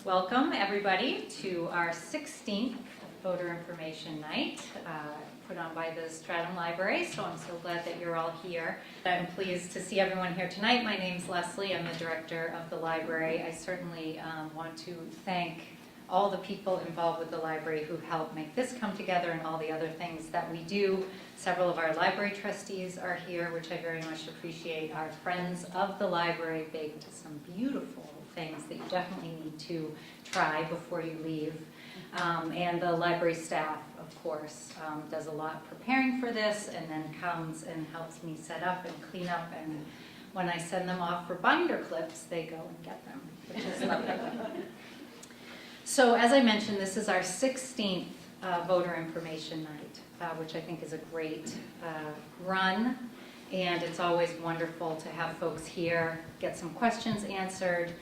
Welcome, everybody, to our 16th Voter Information Night, put on by the Stratham Library, so I'm so glad that you're all here. I'm pleased to see everyone here tonight. My name's Leslie. I'm the director of the library. I certainly want to thank all the people involved with the library who've helped make this come together and all the other things that we do. Several of our library trustees are here, which I very much appreciate. Our friends of the library baked some beautiful things that you definitely need to try before you leave. And the library staff, of course, does a lot preparing for this and then comes and helps me set up and clean up. And when I send them off for binder clips, they go and get them, which is lovely. So as I mentioned, this is our 16th voter information night, which I think is a great run. And it's always wonderful to have folks here, get some questions answered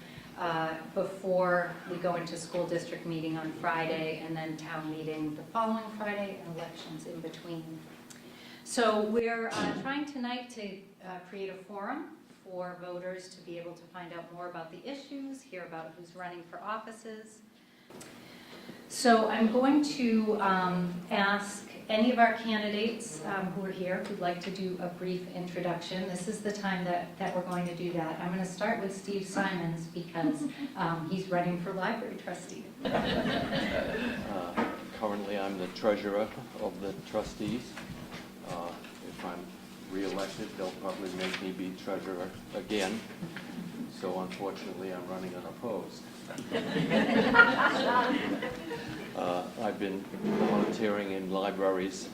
before we go into school district meeting on Friday and then town meeting the following Friday and elections in between. So we're trying tonight to create a forum for voters to be able to find out more about the issues, hear about who's running for offices. So I'm going to ask any of our candidates who are here who'd like to do a brief introduction. This is the time that we're going to do that. I'm going to start with Steve Simons because he's running for library trustee. Currently, I'm the treasurer of the trustees. If I'm re-elected, they'll probably make me be treasurer again. So unfortunately, I'm running unopposed. I've been volunteering in libraries.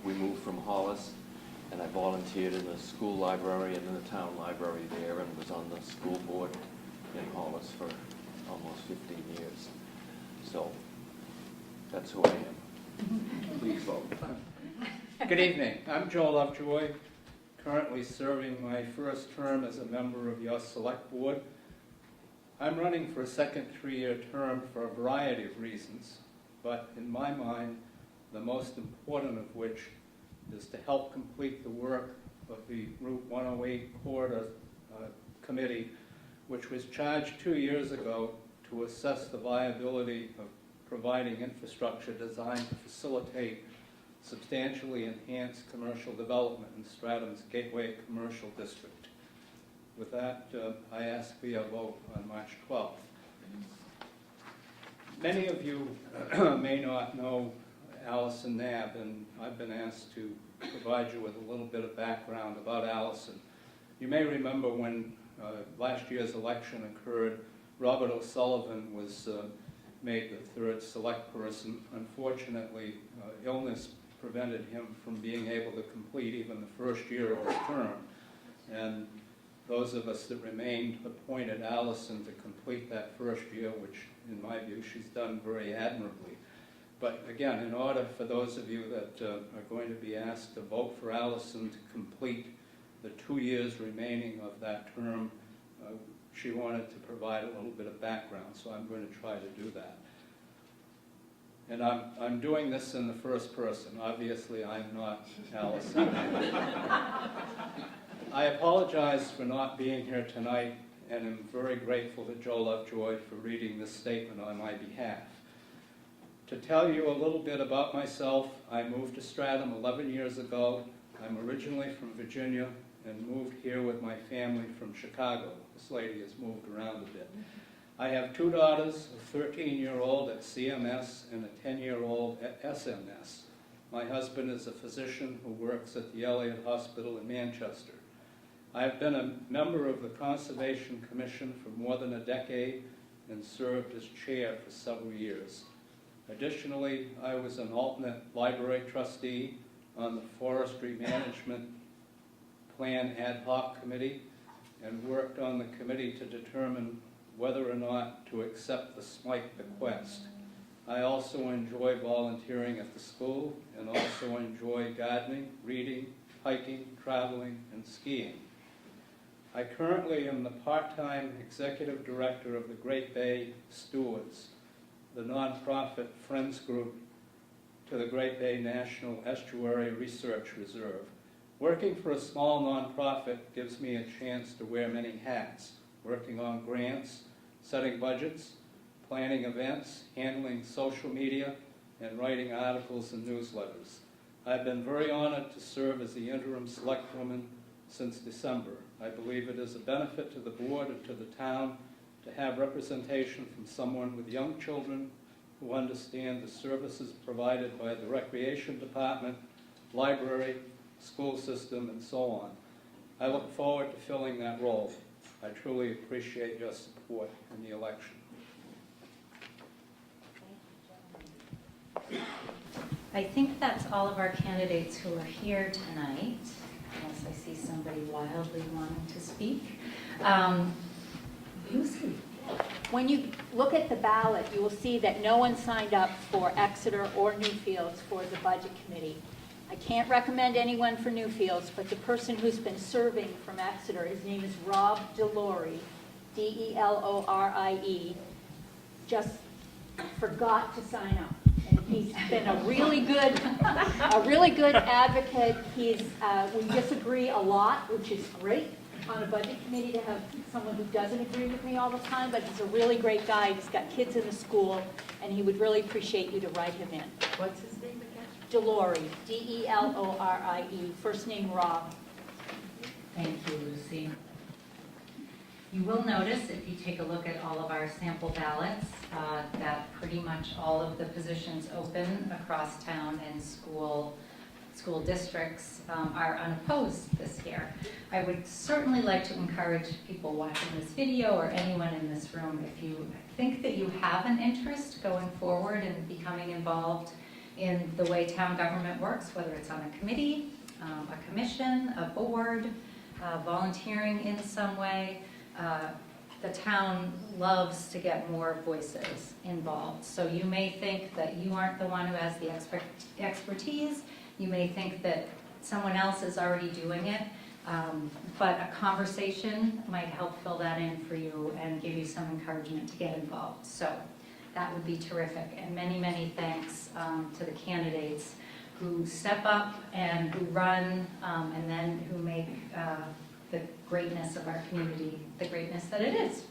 We moved from Hollis, and I volunteered in the school library and in the town library there, and was on the school board in Hollis for almost 15 years. So that's who I am. Please vote. Good evening. I'm Joe Lovejoy, currently serving my first term as a member of your select board. I'm running for a second three-year term for a variety of reasons, but in my mind, the most important of which is to help complete the work of the Route 108 Corridor Committee, which was charged 2 years ago to assess the viability of providing infrastructure designed to facilitate substantially enhanced commercial development in Stratham's Gateway Commercial District. With that, I ask for your vote on March 12th. Many of you may not know Allison Knabb, and I've been asked to provide you with a little bit of background about Allison. You may remember when last year's election occurred, Robert O'Sullivan was made the third select person. Unfortunately, illness prevented him from being able to complete even the first year of his term. And those of us that remained appointed Allison to complete that first year, which in my view she's done very admirably. But again, in order for those of you that are going to be asked to vote for Allison to complete the 2 years remaining of that term, she wanted to provide a little bit of background, so I'm going to try to do that. And I'm doing this in the first person. Obviously, I'm not Allison. I apologize for not being here tonight, and am very grateful to Joe Lovejoy for reading this statement on my behalf. To tell you a little bit about myself, I moved to Stratham 11 years ago. I'm originally from Virginia and moved here with my family from Chicago. This lady has moved around a bit. I have two daughters, a 13-year-old at CMS and a 10-year-old at SMS. My husband is a physician who works at the Elliott Hospital in Manchester. I have been a member of the Conservation Commission for more than a decade and served as chair for several years. Additionally, I was an alternate library trustee on the Forestry Management Plan Ad Hoc Committee and worked on the committee to determine whether or not to accept the Smythe bequest. I also enjoy volunteering at the school and also enjoy gardening, reading, hiking, traveling, and skiing. I currently am the part-time executive director of the Great Bay Stewards, the nonprofit friends group to the Great Bay National Estuary Research Reserve. Working for a small nonprofit gives me a chance to wear many hats, working on grants, setting budgets, planning events, handling social media, and writing articles and newsletters. I've been very honored to serve as the interim selectwoman since December. I believe it is a benefit to the board and to the town to have representation from someone with young children who understand the services provided by the recreation department, library, school system, and so on. I look forward to filling that role. I truly appreciate your support in the election. I think that's all of our candidates who are here tonight, unless I see somebody wildly wanting to speak. Lucy. When you look at the ballot, you will see that no one signed up for Exeter or Newfields for the Budget Committee. I can't recommend anyone for Newfields, but the person who's been serving from Exeter, his name is Rob Delorie, D-E-L-O-R-I-E, just forgot to sign up. And he's been a really good advocate. We disagree a lot, which is great on a budget committee to have someone who doesn't agree with me all the time, but he's a really great guy. He's got kids in the school, and he would really appreciate you to write him in. What's his name again? Delorie, D-E-L-O-R-I-E, first name Rob. Thank you, Lucy. You will notice, if you take a look at all of our sample ballots, that pretty much all of the positions open across town and school districts are unopposed this year. I would certainly like to encourage people watching this video or anyone in this room, if you think that you have an interest going forward and becoming involved in the way town government works, whether it's on a committee, a commission, a board, volunteering in some way, the town loves to get more voices involved. So you may think that you aren't the one who has the expertise. You may think that someone else is already doing it, but a conversation might help fill that in for you and give you some encouragement to get involved. So that would be terrific. And many, many thanks to the candidates who step up and who run and then who make the greatness of our community the greatness that it is.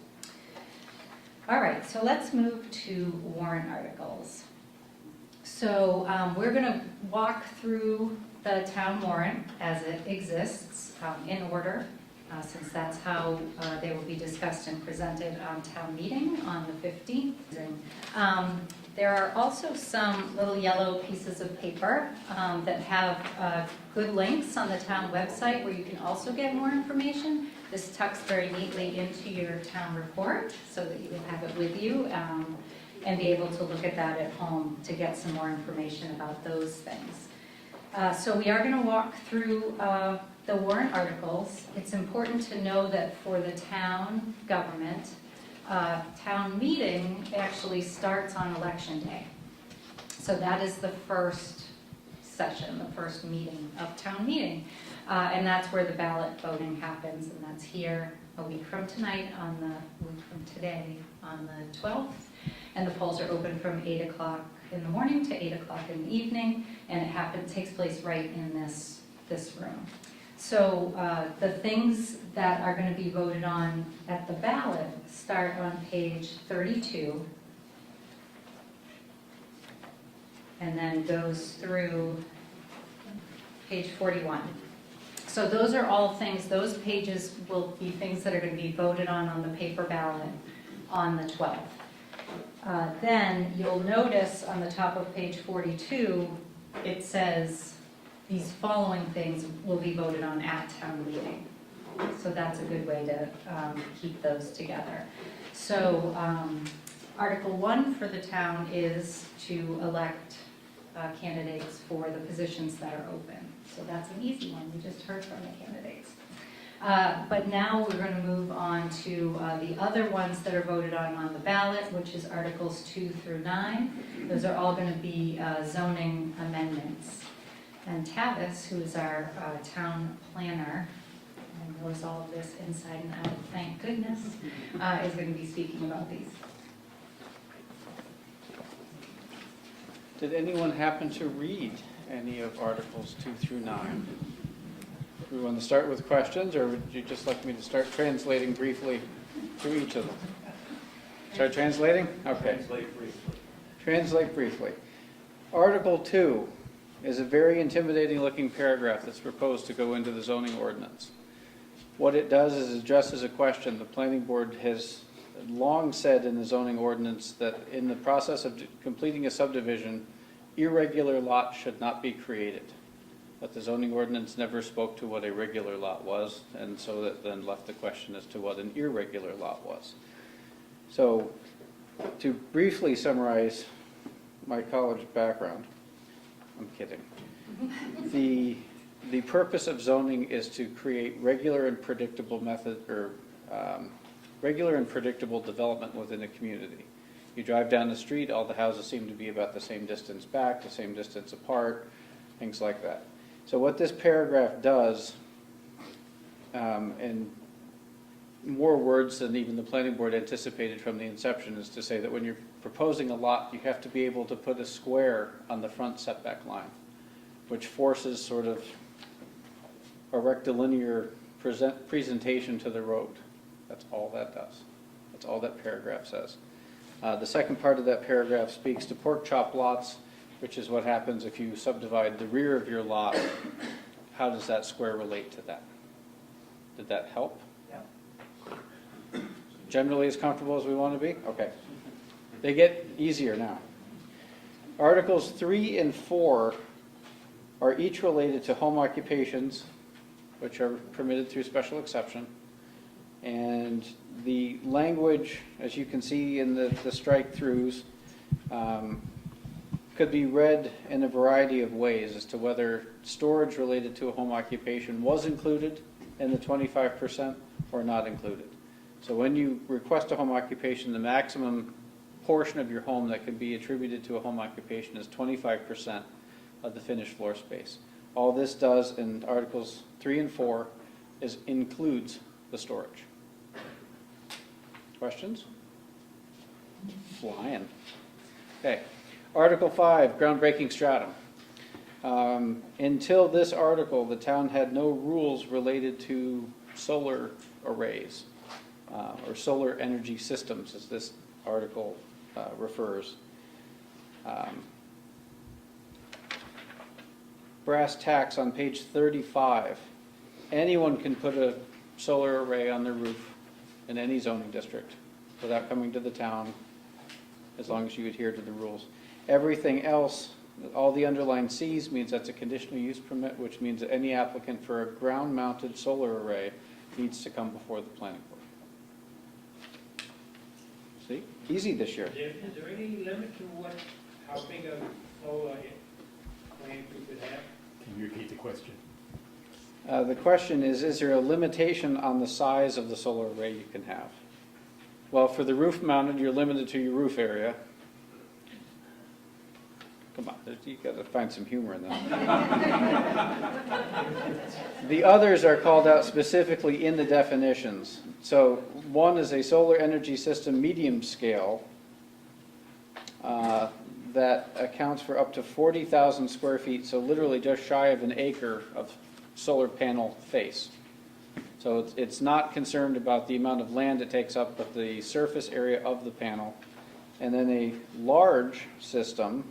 All right, so let's move to warrant articles. So we're going to walk through the town warrant as it exists in order, since that's how they will be discussed and presented on town meeting on the 15th. There are also some little yellow pieces of paper that have good links on the town website where you can also get more information. This tucks very neatly into your town report so that you can have it with you and be able to look at that at home to get some more information about those things. So we are going to walk through the warrant articles. It's important to know that for the town government, town meeting actually starts on election day. So that is the first session, the first meeting of town meeting. And that's where the ballot voting happens, and that's here a week from today on the 12th. And the polls are open from 8 o'clock in the morning to 8 o'clock in the evening, and it takes place right in this room. So the things that are going to be voted on at the ballot start on page 32 and then goes through page 41. So those are all things, those pages will be things that are going to be voted on the paper ballot on the 12th. Then you'll notice on the top of page 42, it says these following things will be voted on at town meeting. So that's a good way to keep those together. So Article 1 for the town is to elect candidates for the positions that are open. So that's an easy one. We just heard from the candidates. But now we're going to move on to the other ones that are voted on the ballot, which is Articles 2 through 9. Those are all going to be zoning amendments. And Tavis, who is our town planner, and knows all of this inside and out, thank goodness, is going to be speaking about these. Did anyone happen to read any of Articles 2 through 9? Do we want to start with questions, or would you just like me to start translating briefly through each of them? Start translating? Okay. Translate briefly. Article 2 is a very intimidating looking paragraph that's proposed to go into the zoning ordinance. What it does is addresses a question the planning board has long said in the zoning ordinance, that in the process of completing a subdivision, irregular lots should not be created. But the zoning ordinance never spoke to what a regular lot was, and so that then left the question as to what an irregular lot was. So, to briefly summarize my college background, I'm kidding. The purpose of zoning is to create regular and predictable regular and predictable development within a community. You drive down the street, all the houses seem to be about the same distance back, the same distance apart, things like that. So what this paragraph does, in more words than even the planning board anticipated from the inception, is to say that when you're proposing a lot, you have to be able to put a square on the front setback line, which forces sort of a rectilinear presentation to the road. That's all that does. That's all that paragraph says. The second part of that paragraph speaks to pork chop lots, which is what happens if you subdivide the rear of your lot. How does that square relate to that? Did that help? Yeah. Generally as comfortable as we want to be? Okay. They get easier now. Articles 3 and 4 are each related to home occupations, which are permitted through special exception. And the language, as you can see in the strike-throughs, could be read in a variety of ways as to whether storage related to a home occupation was included in the 25% or not included. So when you request a home occupation, the maximum portion of your home that can be attributed to a home occupation is 25% of the finished floor space. All this does in Articles 3 and 4 is includes the storage. Questions? Flying. Okay. Article 5, groundbreaking stratum. Until this article, the town had no rules related to solar arrays or solar energy systems, as this article refers. Brass tacks on page 35. Anyone can put a solar array on their roof in any zoning district without coming to the town, as long as you adhere to the rules. Everything else, all the underlined Cs, means that's a conditional use permit, which means that any applicant for a ground-mounted solar array needs to come before the planning board. See? Easy this year. Is there any limit to how big a solar plant we could have? Can you repeat the question? The question is there a limitation on the size of the solar array you can have? Well, for the roof mounted, you're limited to your roof area. Come on, you've got to find some humor in that. The others are called out specifically in the definitions. So one is a solar energy system medium scale that accounts for up to 40,000 square feet, so literally just shy of an acre of solar panel face. So it's not concerned about the amount of land it takes up, but the surface area of the panel. And then a large system,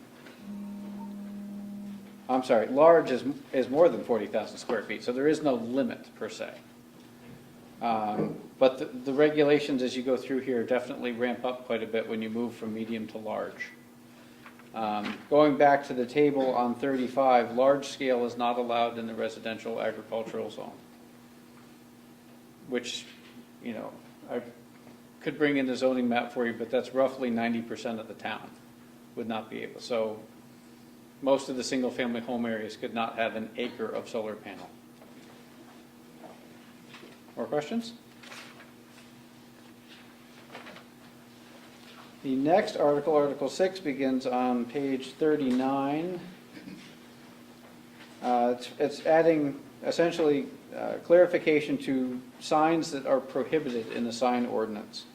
I'm sorry, large is more than 40,000 square feet, so there is no limit per se. But the regulations as you go through here definitely ramp up quite a bit when you move from medium to large. Going back to the table on 35, large scale is not allowed in the residential agricultural zone, which, you know, I could bring in the zoning map for you, but that's roughly 90% of the town would not be able. So most of the single family home areas could not have an acre of solar panel. More questions? The next article, Article 6, begins on page 39. It's adding essentially clarification to signs that are prohibited in the sign ordinance.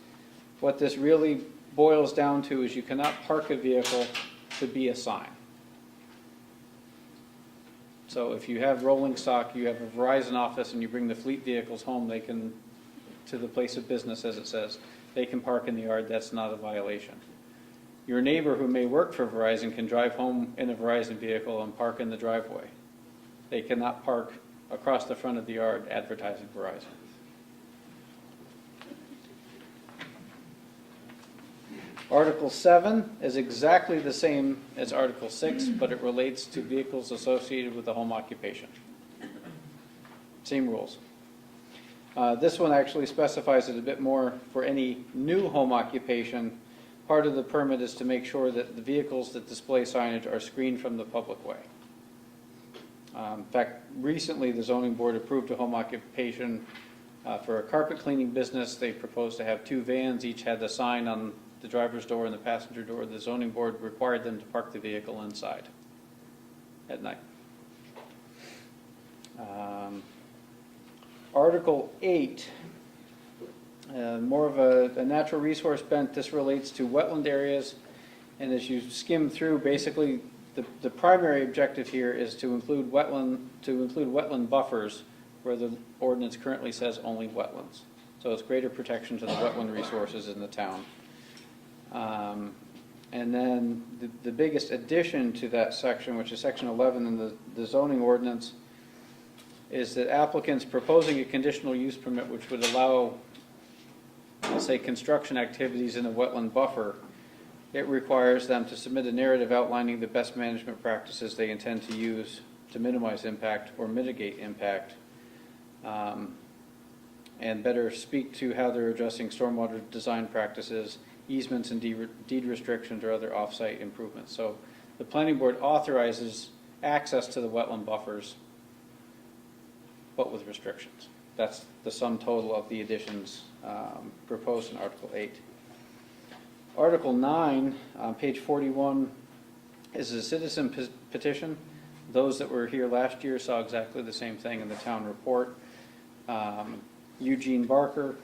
What this really boils down to is you cannot park a vehicle to be a sign. So if you have rolling stock, you have a Verizon office, and you bring the fleet vehicles home, they can, to the place of business, as it says, they can park in the yard, that's not a violation. Your neighbor who may work for Verizon can drive home in a Verizon vehicle and park in the driveway. They cannot park across the front of the yard advertising Verizon. Article 7 is exactly the same as Article 6, but it relates to vehicles associated with the home occupation. Same rules. This one actually specifies it a bit more for any new home occupation. Part of the permit is to make sure that the vehicles that display signage are screened from the public way. In fact, recently the zoning board approved a home occupation for a carpet cleaning business. They proposed to have 2 vans, each had a sign on the driver's door and the passenger door. The zoning board required them to park the vehicle inside at night. Article 8, more of a natural resource bent. This relates to wetland areas, and as you skim through, basically the primary objective here is to include wetland buffers where the ordinance currently says only wetlands. So it's greater protection to the wetland resources in the town. And then the biggest addition to that section, which is section 11 in the zoning ordinance, is that applicants proposing a conditional use permit which would allow, let's say, construction activities in a wetland buffer, it requires them to submit a narrative outlining the best management practices they intend to use to minimize impact or mitigate impact, and better speak to how they're addressing stormwater design practices, easements and deed restrictions or other off-site improvements. So the planning board authorizes access to the wetland buffers, but with restrictions. That's the sum total of the additions proposed in Article 8. Article 9, on page 41, is a citizen petition. Those that were here last year saw exactly the same thing in the town report. Eugene Barker,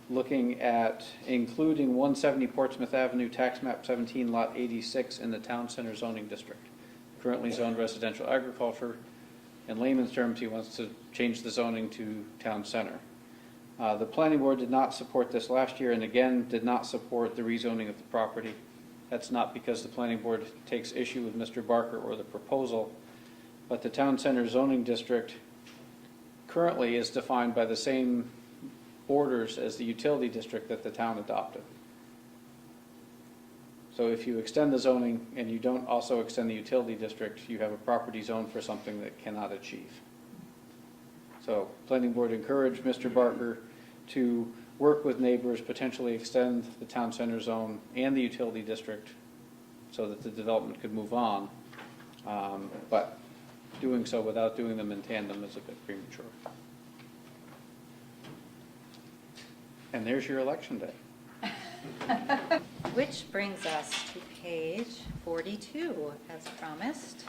looking at including 170 Portsmouth Avenue, tax map 17, lot 86 in the town center zoning district. Currently zoned residential agriculture. In layman's terms, he wants to change the zoning to town center. The planning board did not support this last year and again did not support the rezoning of the property. That's not because the planning board takes issue with Mr. Barker or the proposal, but the town center zoning district currently is defined by the same borders as the utility district that the town adopted. So if you extend the zoning and you don't also extend the utility district, you have a property zone for something that cannot achieve. So planning board encouraged Mr. Barker to work with neighbors, potentially extend the town center zone and the utility district so that the development could move on. But doing so without doing them in tandem is a bit premature. And there's your election day. Which brings us to page 42, as promised.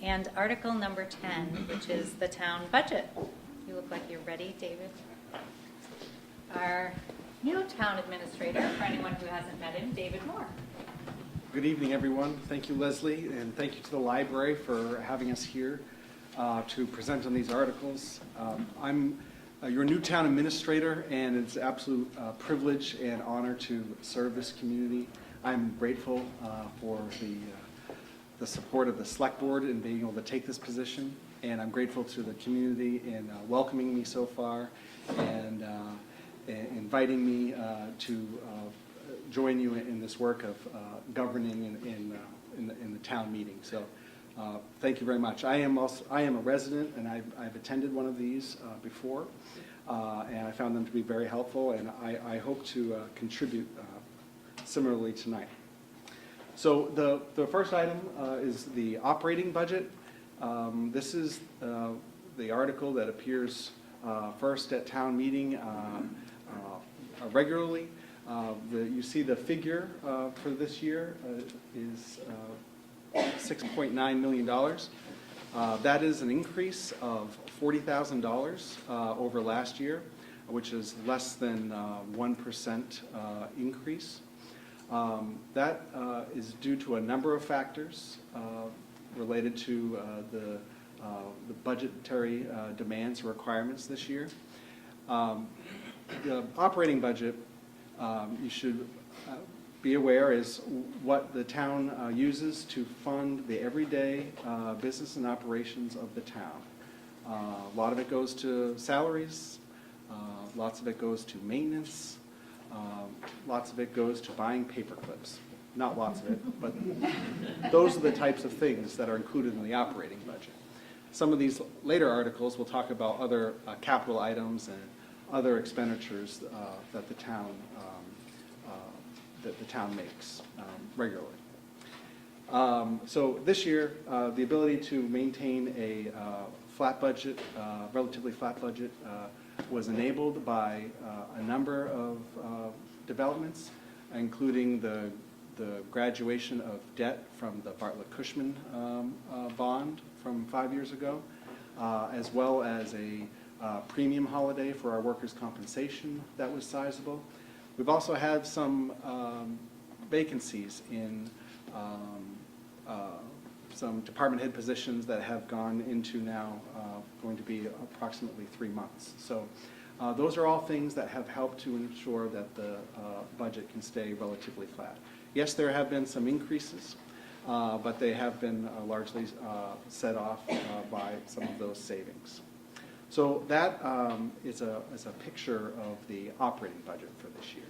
And article number 10, which is the town budget. You look like you're ready, David. Our new town administrator, for anyone who hasn't met him, David Moore. Good evening, everyone. Thank you, Leslie, and thank you to the library for having us here to present on these articles. I'm your new town administrator, and it's an absolute privilege and honor to serve this community. I'm grateful for the support of the select board in being able to take this position, and I'm grateful to the community in welcoming me so far and inviting me to join you in this work of governing in the town meeting. So thank you very much. I am a resident, and I've attended one of these before, and I found them to be very helpful, and I hope to contribute similarly tonight. So the first item is the operating budget. This is the article that appears first at town meeting regularly. You see the figure for this year is $6.9 million. That is an increase of $40,000 over last year, which is less than 1% increase. That is due to a number of factors related to the budgetary demands and requirements this year. The operating budget, you should be aware, is what the town uses to fund the everyday business and operations of the town. A lot of it goes to salaries, lots of it goes to maintenance, lots of it goes to buying paper clips. Not lots of it, but those are the types of things that are included in the operating budget. Some of these later articles will talk about other capital items and other expenditures that the town makes regularly. So this year, the ability to maintain a flat budget, relatively flat budget, was enabled by a number of developments, including the graduation of debt from the Bartlett-Cushman bond from 5 years ago, as well as a premium holiday for our workers' compensation that was sizable. We've also had some vacancies in some department head positions that have gone into now going to be approximately 3 months. So those are all things that have helped to ensure that the budget can stay relatively flat. Yes, there have been some increases, but they have been largely set off by some of those savings. So that is a picture of the operating budget for this year.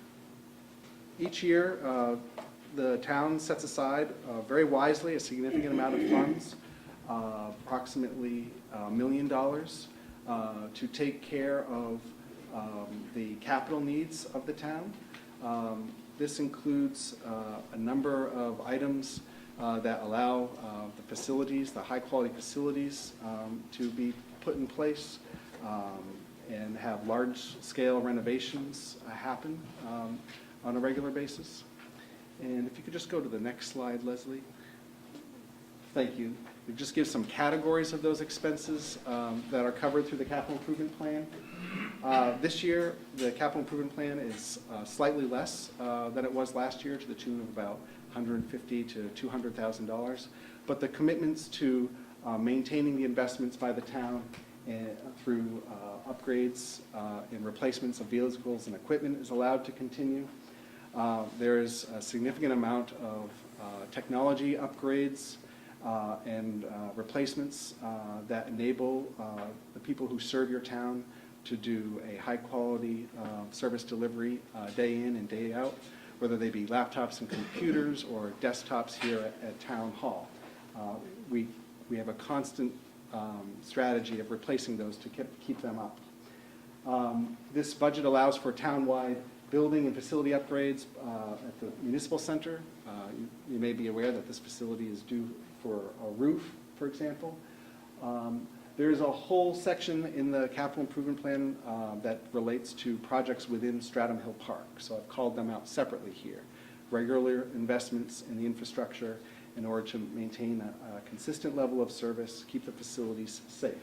Each year, the town sets aside very wisely a significant amount of funds, approximately $1 million, to take care of the capital needs of the town. This includes a number of items that allow the facilities, the high-quality facilities, to be put in place and have large-scale renovations happen on a regular basis. And if you could just go to the next slide, Leslie. Thank you. We just give some categories of those expenses that are covered through the capital improvement plan. This year, the capital improvement plan is slightly less than it was last year, to the tune of about $150,000 to $200,000. But the commitments to maintaining the investments by the town through upgrades and replacements of vehicles and equipment is allowed to continue. There is a significant amount of technology upgrades and replacements that enable the people who serve your town to do a high-quality service delivery day in and day out, whether they be laptops and computers or desktops here at Town Hall. We have a constant strategy of replacing those to keep them up. This budget allows for town-wide building and facility upgrades at the municipal center. You may be aware that this facility is due for a roof, for example. There is a whole section in the capital improvement plan that relates to projects within Stratham Hill Park. So I've called them out separately here. Regular investments in the infrastructure in order to maintain a consistent level of service, keep the facilities safe.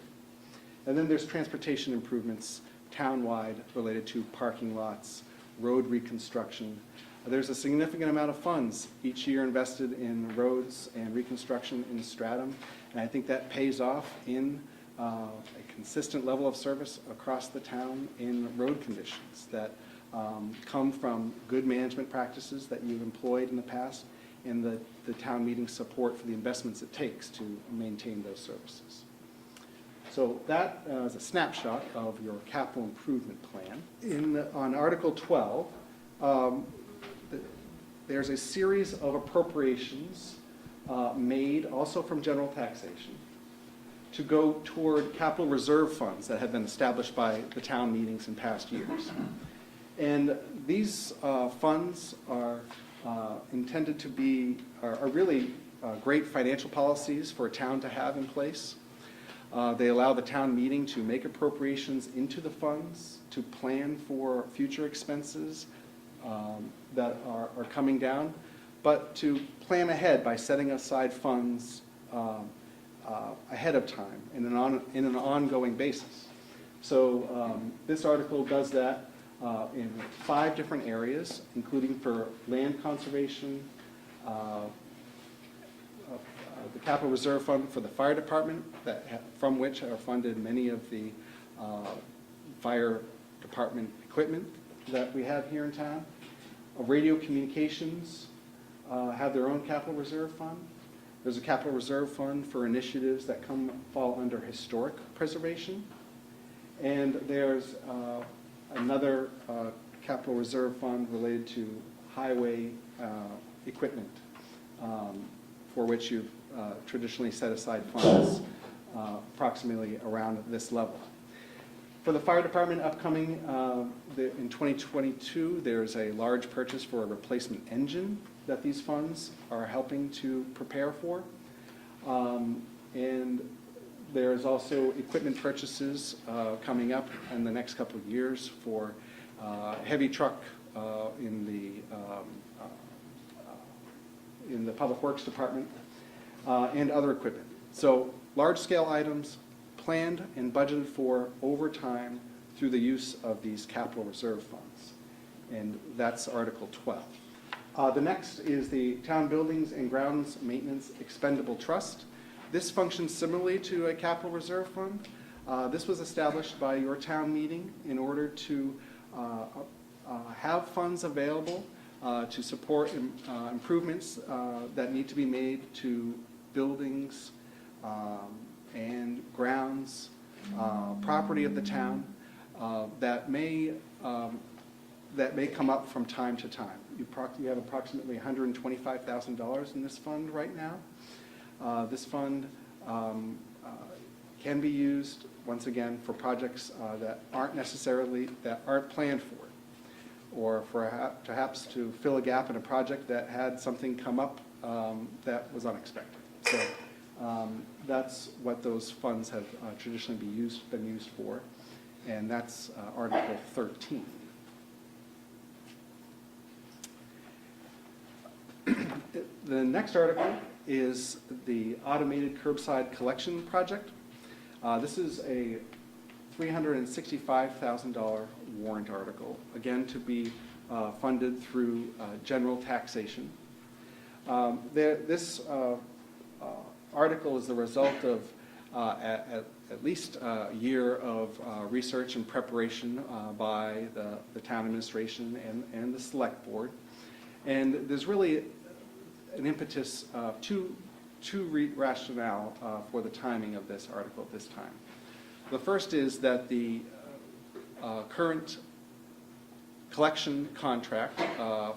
And then there's transportation improvements town-wide related to parking lots, road reconstruction. There's a significant amount of funds each year invested in roads and reconstruction in Stratham, and I think that pays off in a consistent level of service across the town in road conditions that come from good management practices that you've employed in the past and the town meeting support for the investments it takes to maintain those services. So that is a snapshot of your capital improvement plan. On Article 12, there's a series of appropriations made also from general taxation to go toward capital reserve funds that have been established by the town meetings in past years. And these funds are intended to be, are really great financial policies for a town to have in place. They allow the town meeting to make appropriations into the funds, to plan for future expenses that are coming down, but to plan ahead by setting aside funds ahead of time in an ongoing basis. So this article does that in 5 different areas, including for land conservation, the capital reserve fund for the fire department, from which are funded many of the fire department equipment that we have here in town. Radio communications have their own capital reserve fund. There's a capital reserve fund for initiatives that fall under historic preservation. And there's another capital reserve fund related to highway equipment, for which you've traditionally set aside funds approximately around this level. For the fire department upcoming in 2022, there's a large purchase for a replacement engine that these funds are helping to prepare for. And there's also equipment purchases coming up in the next couple of years for heavy truck in the Public Works Department and other equipment. So large-scale items planned and budgeted for over time through the use of these capital reserve funds. And that's Article 12. The next is the Town Buildings and Grounds Maintenance Expendable Trust. This functions similarly to a capital reserve fund. This was established by your town meeting in order to have funds available to support improvements that need to be made to buildings and grounds, property of the town that may come up from time to time. You have approximately $125,000 in this fund right now. This fund can be used, once again, for projects that aren't planned for, or perhaps to fill a gap in a project that had something come up that was unexpected. So that's what those funds have traditionally been used for, and that's Article 13. The next article is the automated curbside collection project. This is a $365,000 warrant article, again to be funded through general taxation. This article is the result of at least a year of research and preparation by the town administration and the select board. And there's really an impetus, two rationale for the timing of this article at this time. The first is that the current collection contract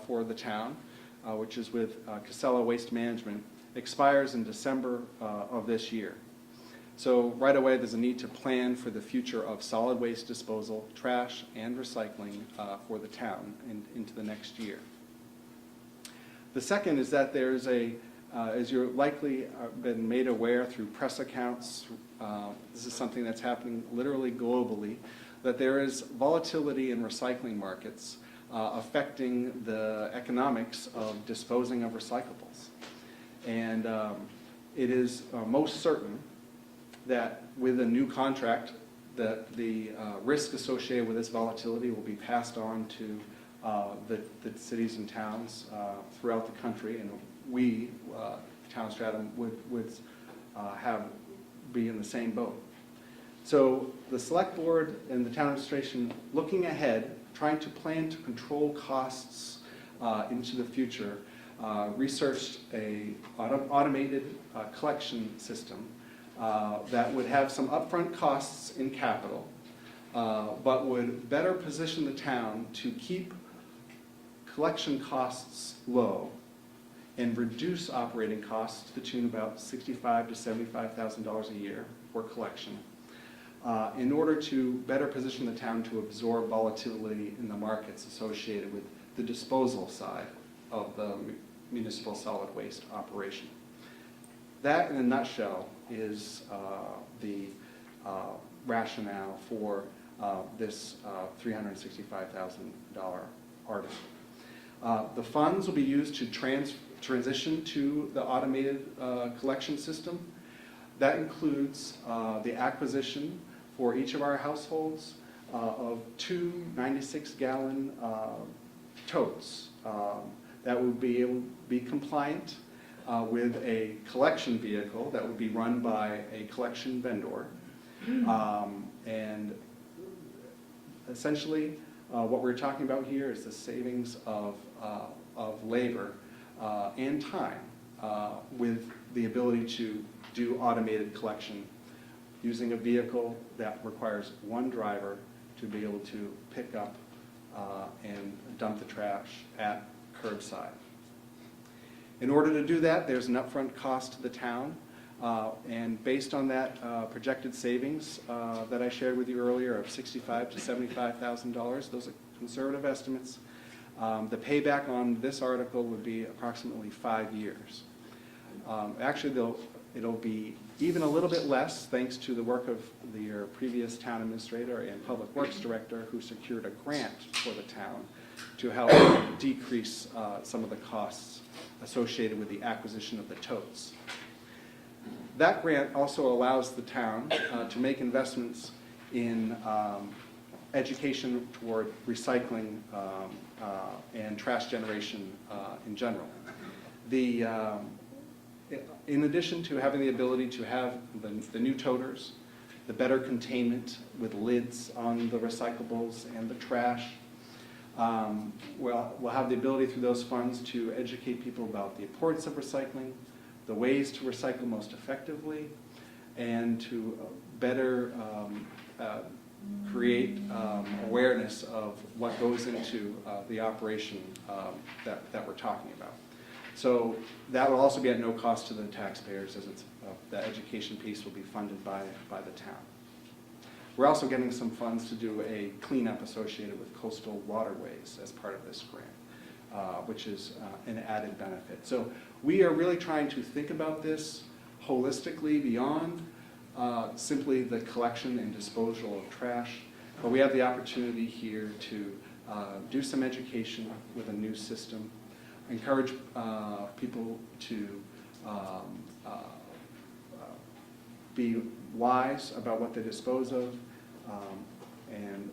for the town, which is with Casella Waste Management, expires in December of this year. So right away there's a need to plan for the future of solid waste disposal, trash, and recycling for the town into the next year. The second is that there's as you're likely been made aware through press accounts, this is something that's happening literally globally, that there is volatility in recycling markets affecting the economics of disposing of recyclables. And it is most certain that with a new contract that the risk associated with this volatility will be passed on to the cities and towns throughout the country, and we, Town of Stratham, would be in the same boat. So the select board and the town administration, looking ahead, trying to plan to control costs into the future, researched a automated collection system that would have some upfront costs in capital, but would better position the town to keep collection costs low and reduce operating costs to the tune of about $65,000 to $75,000 a year for collection, in order to better position the town to absorb volatility in the markets associated with the disposal side of the municipal solid waste operation. That, in a nutshell, is the rationale for this $365,000 article. The funds will be used to transition to the automated collection system. That includes the acquisition for each of our households of 2 96-gallon totes that would be able to be compliant with a collection vehicle that would be run by a collection vendor, and Essentially, what we're talking about here is the savings of labor and time with the ability to do automated collection using a vehicle that requires one driver to be able to pick up and dump the trash at curbside. In order to do that, there's an upfront cost to the town, and based on that projected savings that I shared with you earlier of $65,000 to $75,000, those are conservative estimates. The payback on this article would be approximately 5 years. Actually, it'll be even a little bit less thanks to the work of your previous town administrator and public works director who secured a grant for the town to help decrease some of the costs associated with the acquisition of the totes. That grant also allows the town to make investments in education toward recycling and trash generation in general. In addition to having the ability to have the new toters, the better containment with lids on the recyclables and the trash, we'll have the ability through those funds to educate people about the importance of recycling, the ways to recycle most effectively, and to better create awareness of what goes into the operation that we're talking about. So that will also be at no cost to the taxpayers, as the education piece will be funded by the town. We're also getting some funds to do a cleanup associated with coastal waterways as part of this grant, which is an added benefit. So we are really trying to think about this holistically beyond simply the collection and disposal of trash, but we have the opportunity here to do some education with a new system, encourage people to be wise about what they dispose of, and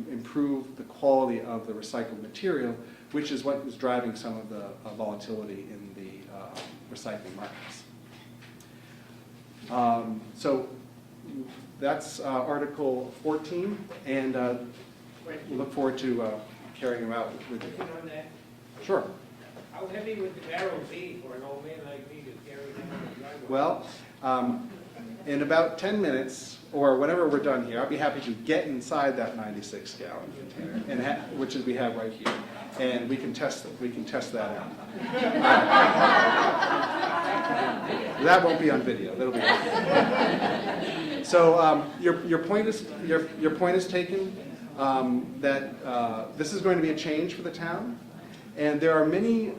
improve the quality of the recycled material, which is what is driving some of the volatility in the recycling markets. So that's Article 14, and we look forward to carrying them out with you. Question on that, Sure. how heavy would the barrel be for an old man like me to carry down the driveway? Well, in about 10 minutes, or whenever we're done here, I'll be happy to get inside that 96-gallon container, which is we have right here, and we can test that out. That won't be on video. That'll be on. So your point is taken. That this is going to be a change for the town, and there are many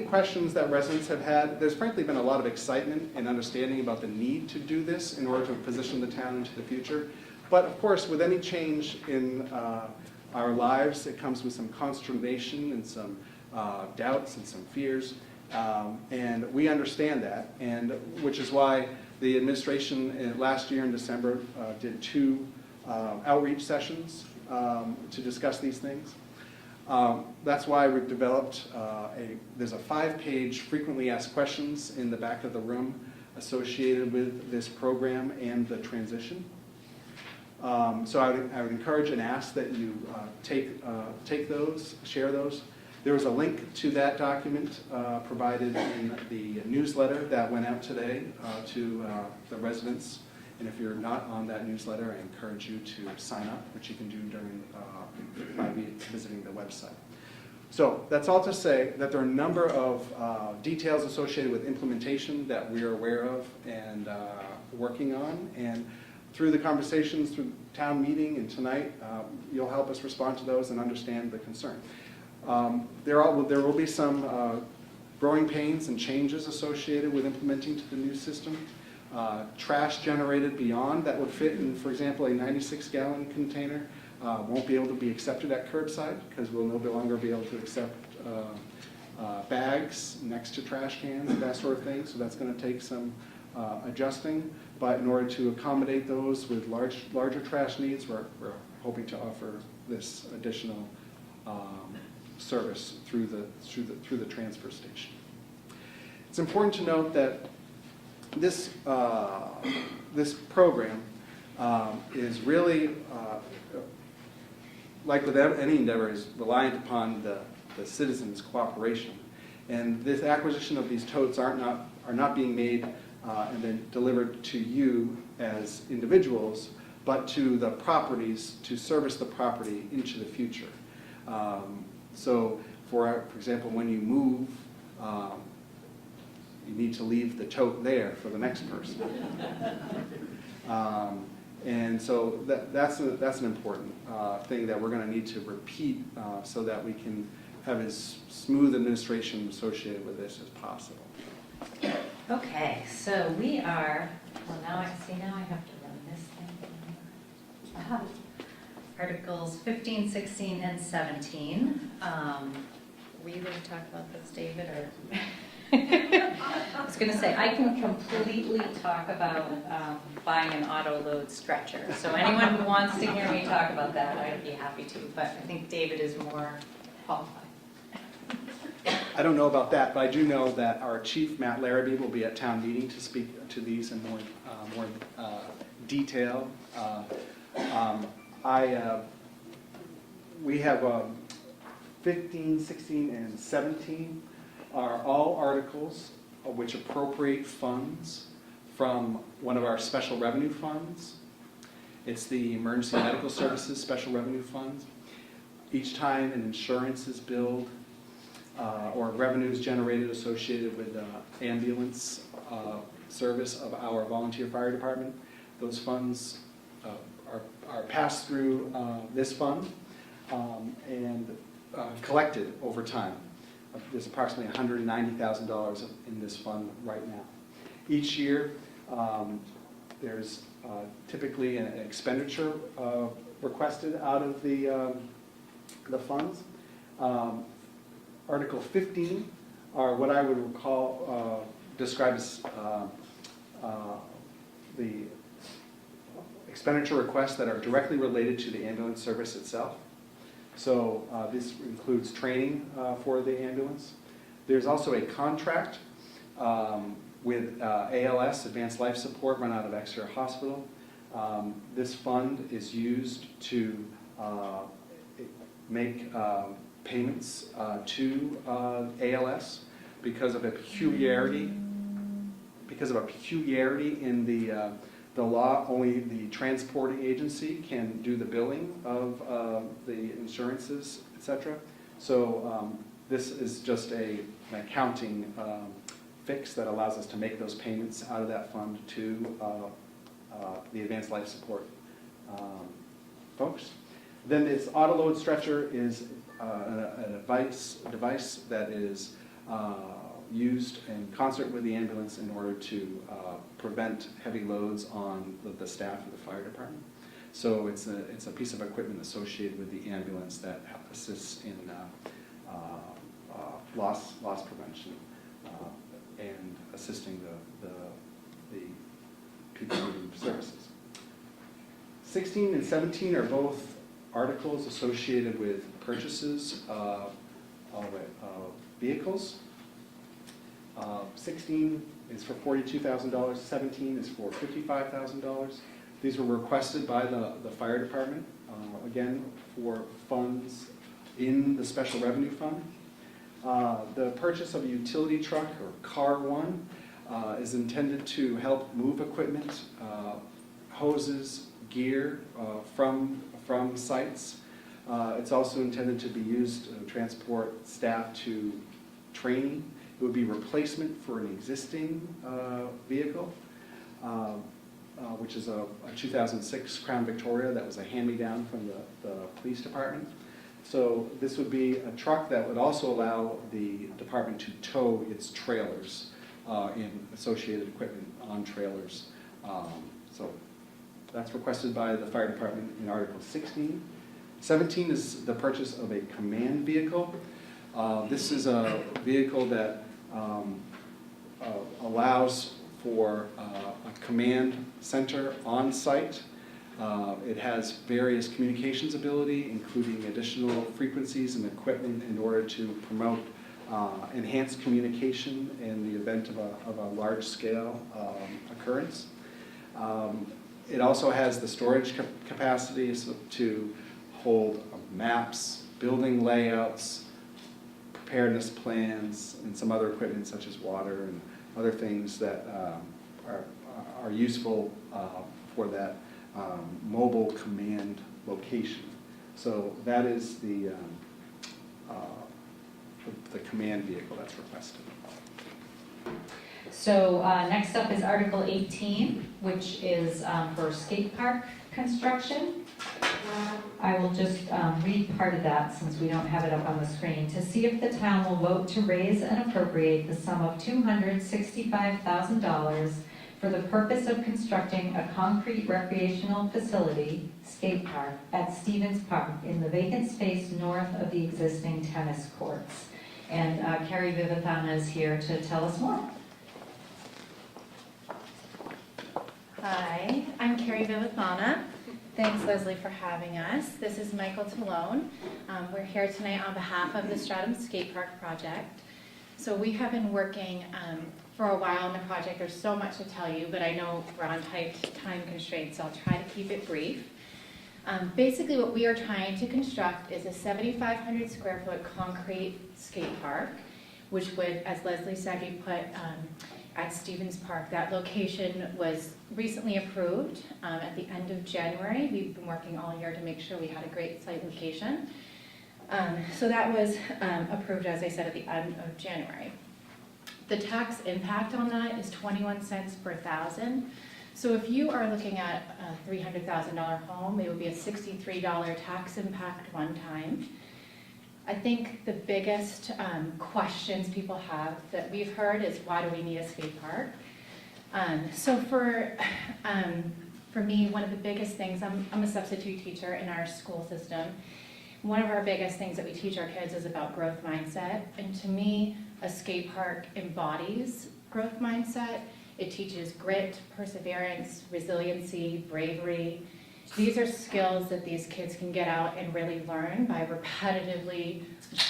questions that residents have had. There's frankly been a lot of excitement and understanding about the need to do this in order to position the town into the future. But of course, with any change in our lives, it comes with some consternation and some doubts and some fears, and we understand that, and which is why the administration last year in December did 2 outreach sessions to discuss these things. That's why we've developed there's a 5-page frequently asked questions in the back of the room associated with this program and the transition. So I would encourage and ask that you take those, share those. There was a link to that document provided in the newsletter that went out today to the residents. And if you're not on that newsletter, I encourage you to sign up, which you can do by visiting the website. So that's all to say that there are a number of details associated with implementation that we are aware of and working on. And through the conversations, through the town meeting and tonight, you'll help us respond to those and understand the concern. There will be some growing pains and changes associated with implementing to the new system. Trash generated beyond that would fit in, for example, a 96-gallon container won't be able to be accepted at curbside because we'll no longer be able to accept bags next to trash cans and that sort of thing. So that's going to take some adjusting. But in order to accommodate those with larger trash needs, we're hoping to offer this additional service through the transfer station. It's important to note that this program is really, like with any endeavor, is reliant upon the citizens' cooperation. And this acquisition of these totes are not being made and then delivered to you as individuals, but to the properties, to service the property into the future. So, for example, when you move, you need to leave the tote there for the next person. And so that's an important thing that we're going to need to repeat so that we can have as smooth administration associated with this as possible. Okay, so we are, well, now I have to run this thing. Aha. Articles 15, 16, and 17. Were you going to talk about this, David, or? I was going to say, I can completely talk about buying an auto-load stretcher. So anyone who wants to hear me talk about that, I'd be happy to. But I think David is more qualified. I don't know about that, but I do know that our chief, Matt Larrabee, will be at town meeting to speak to these in more detail. We have 15, 16, and 17 are all articles which appropriate funds from one of our special revenue funds. It's the Emergency Medical Services Special Revenue Fund. Each time an insurance is billed or revenue is generated associated with ambulance service of our volunteer fire department, those funds are passed through this fund and collected over time. There's approximately $190,000 in this fund right now. Each year, there's typically an expenditure requested out of the funds. Article 15 are what I would describe as the expenditure requests that are directly related to the ambulance service itself. So this includes training for the ambulance. There's also a contract with ALS, Advanced Life Support, run out of Exeter Hospital. This fund is used to make payments to ALS because of a peculiarity in the law. Only the transporting agency can do the billing of the insurances, etc. So this is just an accounting fix that allows us to make those payments out of that fund to the Advanced Life Support folks. Then this auto-load stretcher is a device that is used in concert with the ambulance in order to prevent heavy loads on the staff of the fire department. So it's a piece of equipment associated with the ambulance that assists in loss prevention and assisting the people needing services. 16 and 17 are both articles associated with purchases of vehicles. 16 is for $42,000, 17 is for $55,000. These were requested by the fire department, again, for funds in the special revenue fund. The purchase of a utility truck, or Car One, is intended to help move equipment, hoses, gear from sites. It's also intended to be used to transport staff to training. It would be replacement for an existing vehicle, which is a 2006 Crown Victoria that was a hand-me-down from the police department. So this would be a truck that would also allow the department to tow its trailers and associated equipment on trailers. So that's requested by the fire department in Article 16. 17 is the purchase of a command vehicle. This is a vehicle that allows for a command center on site. It has various communications ability, including additional frequencies and equipment in order to promote enhanced communication in the event of a large-scale occurrence. It also has the storage capacity to hold maps, building layouts, preparedness plans, and some other equipment such as water and other things that are useful for that mobile command location. So that is the command vehicle that's requested. So next up is Article 18, which is for skate park construction. I will just read part of that since we don't have it up on the screen. To see if the town will vote to raise and appropriate the sum of $265,000 for the purpose of constructing a concrete recreational facility, skate park, at Stevens Park in the vacant space north of the existing tennis courts. And Carrie Vivathana is here to tell us more. Hi, I'm Carrie Vivathana. Thanks, Leslie, for having us. This is Michael Talone. We're here tonight on behalf of the Stratham Skate Park project. So we have been working for a while on the project. There's so much to tell you, but I know we're on tight time constraints, so I'll try to keep it brief. Basically, what we are trying to construct is a 7,500 square foot concrete skate park, which would, as Leslie said, be put at Stevens Park. That location was recently approved at the end of January. We've been working all year to make sure we had a great site location. So that was approved, as I said, at the end of January. The tax impact on that is 21 cents per thousand. So if you are looking at a $300,000 home, it would be a $63 tax impact one time. I think the biggest questions people have that we've heard is, why do we need a skate park? So for me, one of the biggest things, I'm a substitute teacher in our school system. One of our biggest things that we teach our kids is about growth mindset. And to me, a skate park embodies growth mindset. It teaches grit, perseverance, resiliency, bravery. These are skills that these kids can get out and really learn by repetitively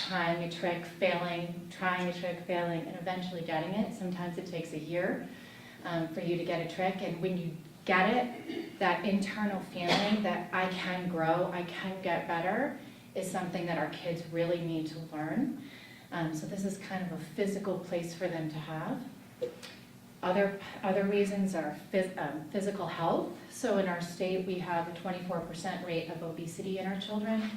trying a trick, failing, trying a trick, failing, and eventually getting it. Sometimes it takes a year for you to get a trick, and when you get it, that internal feeling that I can grow, I can get better, is something that our kids really need to learn. So this is kind of a physical place for them to have. Other reasons are physical health. So in our state, we have a 24% rate of obesity in our children.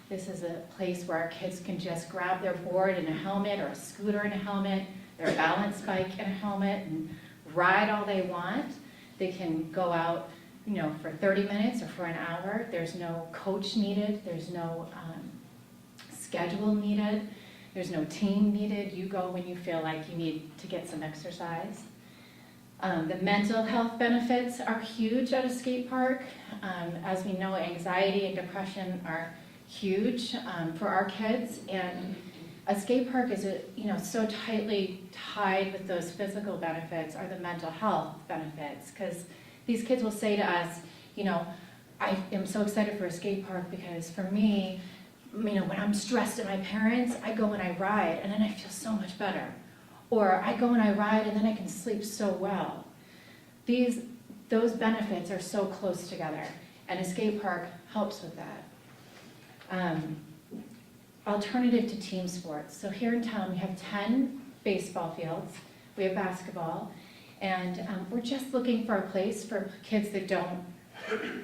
This is a place where our kids can just grab their board and a helmet, or a scooter and a helmet, their balance bike and a helmet, and ride all they want. They can go out, for 30 minutes or for an hour. There's no coach needed. There's no schedule needed. There's no team needed. You go when you feel like you need to get some exercise. The mental health benefits are huge at a skate park. As we know, anxiety and depression are huge for our kids, and a skate park is so tightly tied with those physical benefits are the mental health benefits, because these kids will say to us, I am so excited for a skate park because for me, when I'm stressed at my parents, I go and I ride and then I feel so much better. Or I go and I ride and then I can sleep so well. Those benefits are so close together, and a skate park helps with that. Alternative to team sports. So here in town we have 10 baseball fields, we have basketball, and we're just looking for a place for kids that don't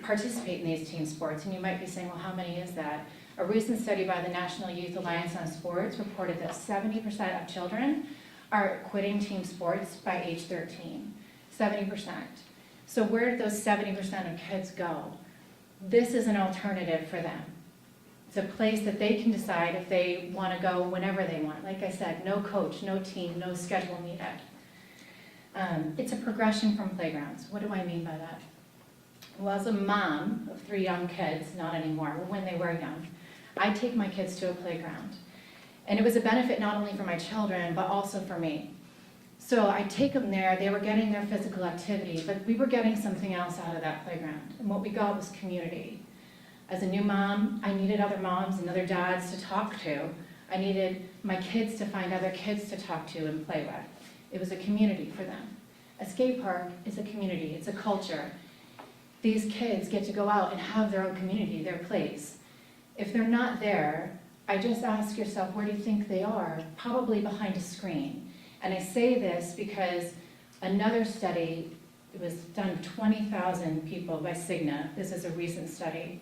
participate in these team sports. And you might be saying, well, how many is that? A recent study by the National Youth Alliance on Sports reported that 70% of children are quitting team sports by age 13, 70%. So where do those 70% of kids go? This is an alternative for them. It's a place that they can decide if they want to go whenever they want. Like I said, no coach, no team, no schedule needed. It's a progression from playgrounds. What do I mean by that? Well, as a mom of 3 young kids, not anymore, but when they were young, I take my kids to a playground. And it was a benefit not only for my children, but also for me. So I take them there, they were getting their physical activity, but we were getting something else out of that playground. And what we got was community. As a new mom, I needed other moms and other dads to talk to. I needed my kids to find other kids to talk to and play with. It was a community for them. A skate park is a community, it's a culture. these kids get to go out and have their own community, their place. If they're not there, I just ask yourself, where do you think they are? Probably behind a screen. And I say this because another study, it was done of 20,000 people by Cigna. This is a recent study.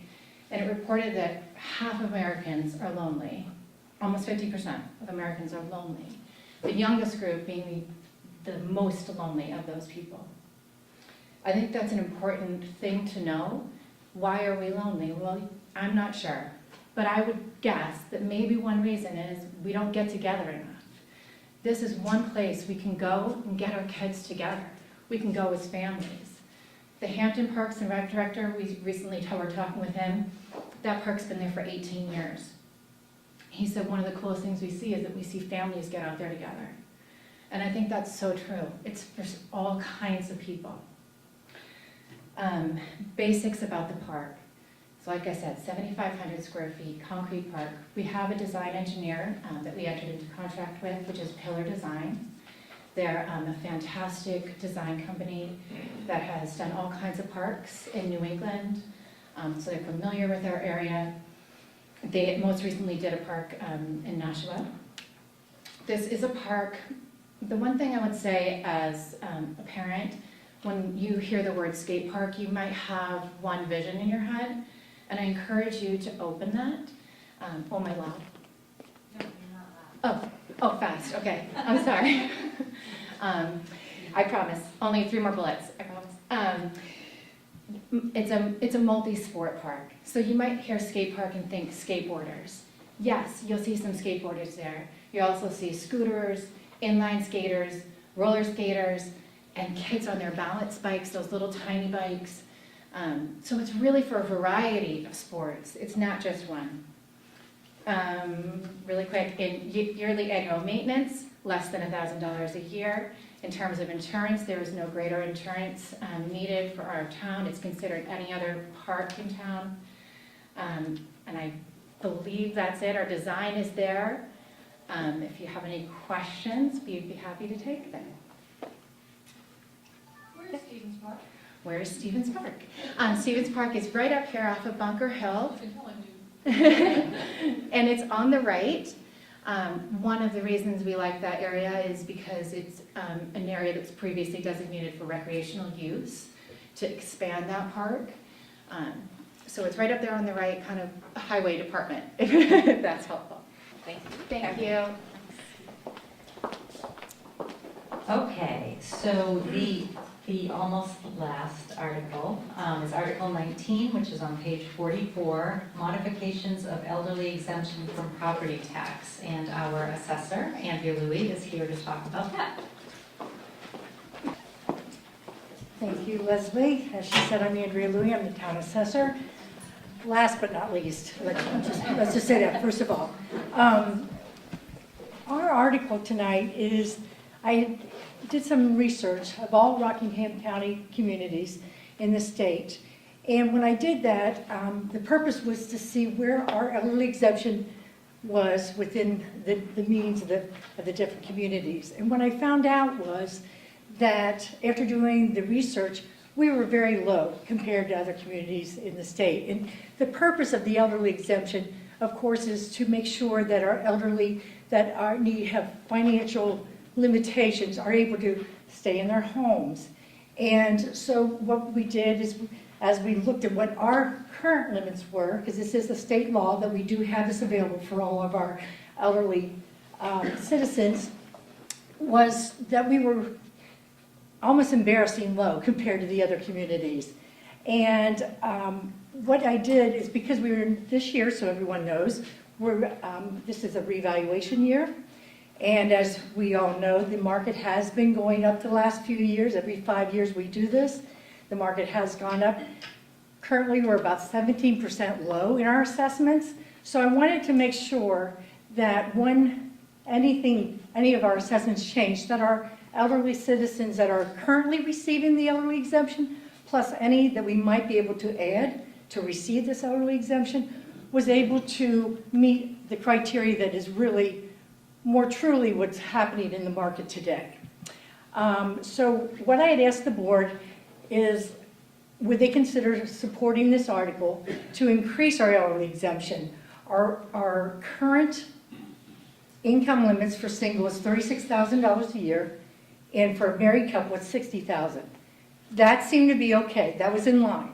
And it reported that half of Americans are lonely. Almost 50% of Americans are lonely. The youngest group being the most lonely of those people. I think that's an important thing to know. Why are we lonely? Well, I'm not sure. But I would guess that maybe one reason is we don't get together enough. This is one place we can go and get our kids together. We can go as families. The Hampton Parks and Rec Director, we recently were talking with him, that park's been there for 18 years. He said one of the coolest things we see is that we see families get out there together. And I think that's so true. It's for all kinds of people. Basics about the park. So like I said, 7,500 square feet, concrete park. We have a design engineer that we entered into contract with, which is Pillar Design. They're a fantastic design company that has done all kinds of parks in New England. So they're familiar with our area. They most recently did a park in Nashua. This is a park. The one thing I would say as a parent, when you hear the word skate park, you might have one vision in your head, and I encourage you to open that. Oh, my loud? No, you're not loud. Oh, fast, okay, I'm sorry. I promise, only 3 more bullets, I promise. It's a multi-sport park, so you might hear skate park and think skateboarders. Yes, you'll see some skateboarders there. You'll also see scooters, inline skaters, roller skaters, and kids on their balance bikes, those little tiny bikes. So it's really for a variety of sports. It's not just one. Really quick, in yearly annual maintenance, less than $1,000 a year. In terms of insurance, there is no greater insurance needed for our town. It's considered any other park in town. And I believe that's it. Our design is there. If you have any questions, we'd be happy to take them. Where's Stevens Park? Where is Stevens Park? Stevens Park is right up here off of Bunker Hill. I've been telling you. And it's on the right. One of the reasons we like that area is because it's an area that's previously designated for recreational use to expand that park. So it's right up there on the right, kind of a highway department, if that's helpful. Thank you. Thank you. Okay, so the almost last article is Article 19, which is on page 44, modifications of elderly exemption from property tax. And our assessor, Andrea Louie, is here to talk about that. Thank you, Leslie. As she said, I'm Andrea Louie. I'm the town assessor. Last but not least, let's just say that first of all. Our article tonight is, I did some research of all Rockingham County communities in the state. And when I did that, the purpose was to see where our elderly exemption was within the means of the different communities. And what I found out was that after doing the research, we were very low compared to other communities in the state. And the purpose of the elderly exemption, of course, is to make sure that our elderly that have financial limitations are able to stay in their homes. And so what we did is, as we looked at what our current limits were, because this is a state law that we do have this available for all of our elderly citizens, was that we were almost embarrassing low compared to the other communities. And what I did is, because we were in this year, so everyone knows, this is a revaluation year. And as we all know, the market has been going up the last few years. Every 5 years we do this. The market has gone up. Currently, we're about 17% low in our assessments. So I wanted to make sure that when any of our assessments change, that our elderly citizens that are currently receiving the elderly exemption, plus any that we might be able to add to receive this elderly exemption, was able to meet the criteria that is really more truly what's happening in the market today. So what I had asked the board is would they consider supporting this article to increase our elderly exemption? Our current income limits for single is $36,000 a year, and for a married couple, it's $60,000. That seemed to be okay. That was in line.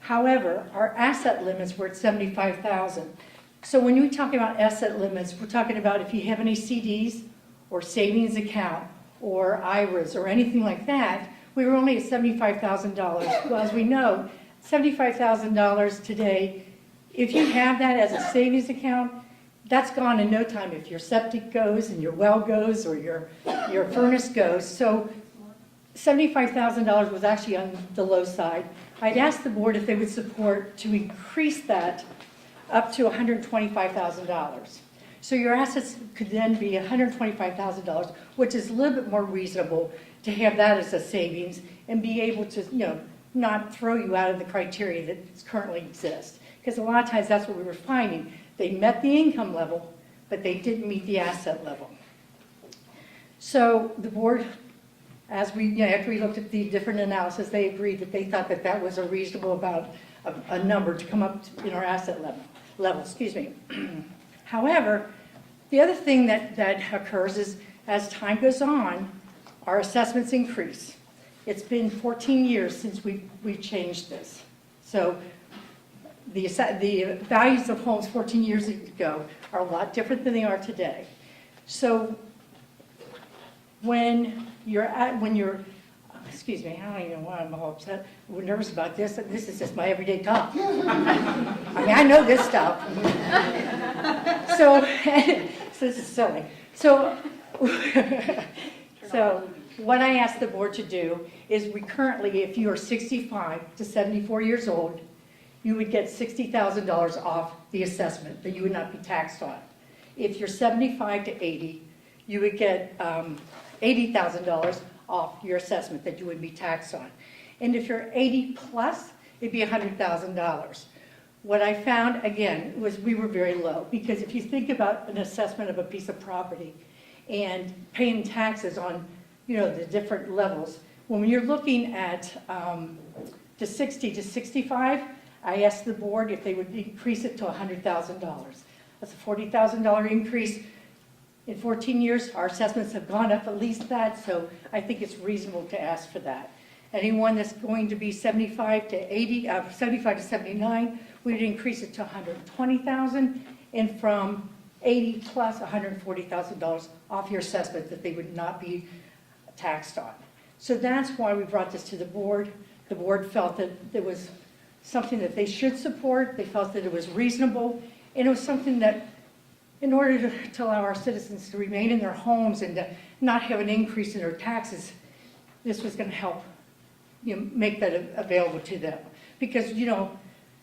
However, our asset limits were at $75,000. So when we talk about asset limits, we're talking about if you have any CDs or savings account or IRAs or anything like that, we were only at $75,000. Well, as we know, $75,000 today, if you have that as a savings account, that's gone in no time if your septic goes and your well goes or your furnace goes. So $75,000 was actually on the low side. I'd asked the board if they would support to increase that up to $125,000. So your assets could then be $125,000, which is a little bit more reasonable to have that as a savings and be able to, not throw you out of the criteria that currently exists. Because a lot of times that's what we were finding. They met the income level, but they didn't meet the asset level. So the board, after we looked at the different analysis, they agreed that they thought that that was a reasonable a number to come up in our asset level. However, the other thing that occurs is as time goes on, our assessments increase. It's been 14 years since we've changed this. So the values of homes 14 years ago are a lot different than they are today. So when you're, excuse me, I don't even know why I'm all upset, we're nervous about this. This is just my everyday talk. I mean, I know this stuff. So this is silly. So what I asked the board to do is we currently, if you are 65 to 74 years old, you would get $60,000 off the assessment that you would not be taxed on. If you're 75 to 80, you would get $80,000 off your assessment that you would be taxed on. And if you're 80 plus, it'd be $100,000. What I found, again, was we were very low, because if you think about an assessment of a piece of property and paying taxes on, the different levels, when you're looking at the 60 to 65, I asked the board if they would increase it to $100,000. That's a $40,000 increase. In 14 years, our assessments have gone up at least that, so I think it's reasonable to ask for that. Anyone that's going to be 75 to 79, we'd increase it to $120,000, and from 80 plus, $140,000 off your assessment that they would not be taxed on. So that's why we brought this to the board. The board felt that there was something that they should support. They felt that it was reasonable, and it was something that, in order to allow our citizens to remain in their homes and to not have an increase in their taxes, this was going to help make that available to them. Because,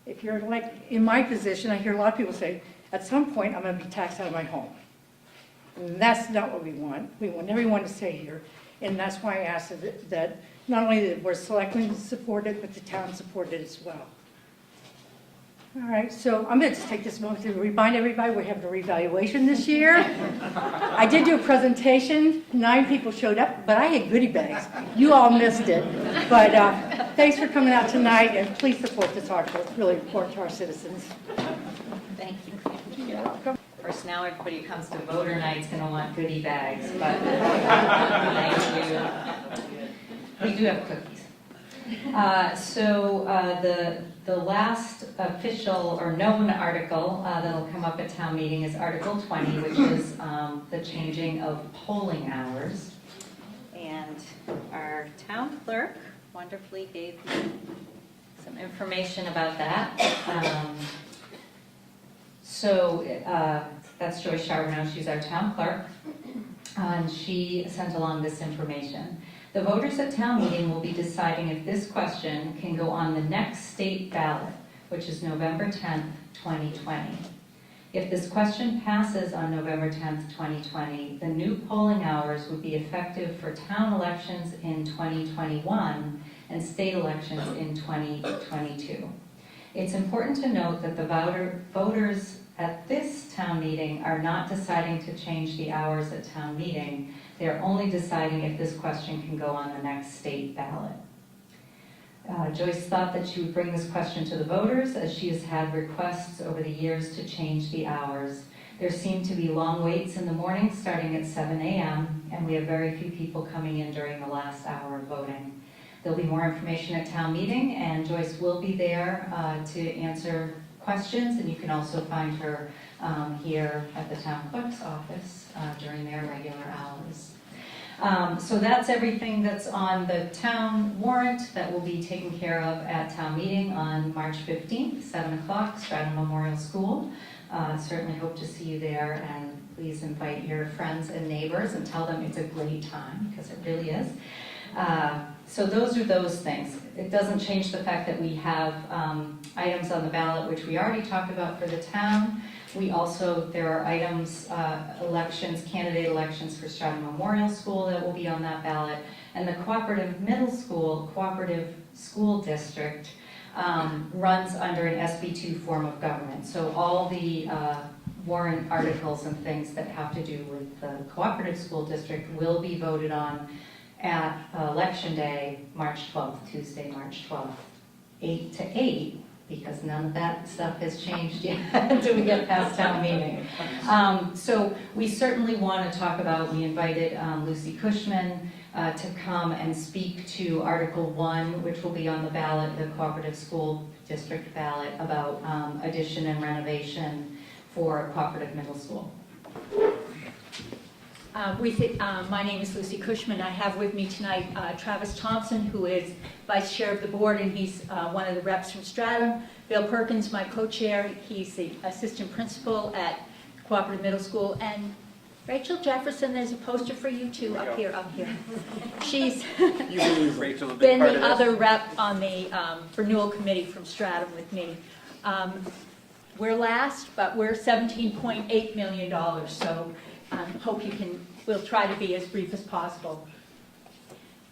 if you're like in my position, I hear a lot of people say, at some point I'm going to be taxed out of my home. And that's not what we want. We want everyone to stay here. And that's why I asked that not only the Board of Selectmen support it, but the town support it as well. All right, so I'm going to just take this moment to remind everybody we're having a revaluation this year. I did do a presentation. 9 people showed up, but I had goodie bags. You all missed it. But thanks for coming out tonight, and please support this article. It's really important to our citizens. Thank you. You're welcome. Of course, now everybody who comes to voter night is going to want goodie bags, but thank you. We do have cookies. The last official or known article that'll come up at town meeting is Article 20, which is the changing of polling hours. And our town clerk wonderfully gave me some information about that. That's Joyce Charbonneau, she's our town clerk, and she sent along this information. The voters at town meeting will be deciding if this question can go on the next state ballot, which is November 10th, 2020. If this question passes on November 10th, 2020, the new polling hours would be effective for town elections in 2021 and state elections in 2022. It's important to note that the voters at this town meeting are not deciding to change the hours at town meeting. They're only deciding if this question can go on the next state ballot. Joyce thought that she would bring this question to the voters, as she has had requests over the years to change the hours. There seem to be long waits in the morning starting at 7 a.m., and we have very few people coming in during the last hour of voting. There'll be more information at town meeting, and Joyce will be there to answer questions, and you can also find her here at the town clerk's office during their regular hours. So that's everything that's on the town warrant that will be taken care of at town meeting on March 15th, 7 o'clock, Stratham Memorial School. Certainly hope to see you there, and please invite your friends and neighbors and tell them it's a great time, because it really is. So those are those things. It doesn't change the fact that we have items on the ballot, which we already talked about for the town. We also, there are items, elections, candidate elections for Stratham Memorial School that will be on that ballot. And the cooperative school district runs under an SB2 form of government. So all the warrant articles and things that have to do with the cooperative school district will be voted on at Election Day, March 12th, Tuesday, March 12th, 8 to 8, because none of that stuff has changed yet until we get past town meeting. So we certainly want to talk about, we invited Lucy Cushman to come and speak to Article 1, which will be on the ballot, the cooperative school district ballot, about addition and renovation for cooperative middle school. My name is Lucy Cushman. I have with me tonight Travis Thompson, who is vice chair of the board, and he's one of the reps from Stratham. Bill Perkins, my co-chair, he's the assistant principal at Cooperative Middle School. And Rachel Jefferson, there's a poster for you too, up here. She's been the other rep on the renewal committee from Stratham with me. We're last, but we're $17.8 million, so hope we'll try to be as brief as possible.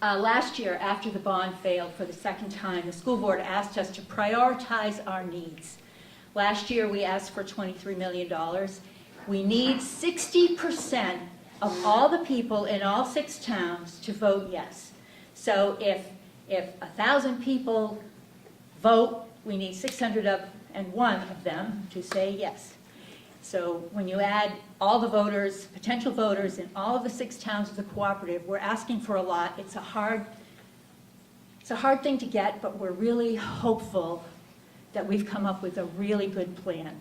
Last year, after the bond failed for the second time, the school board asked us to prioritize our needs. Last year, we asked for $23 million. We need 60% of all the people in all 6 towns to vote yes. So if 1,000 people vote, we need 601 of them to say yes. So when you add all the voters, potential voters in all of the 6 towns of the cooperative, we're asking for a lot. It's a hard thing to get, but we're really hopeful that we've come up with a really good plan.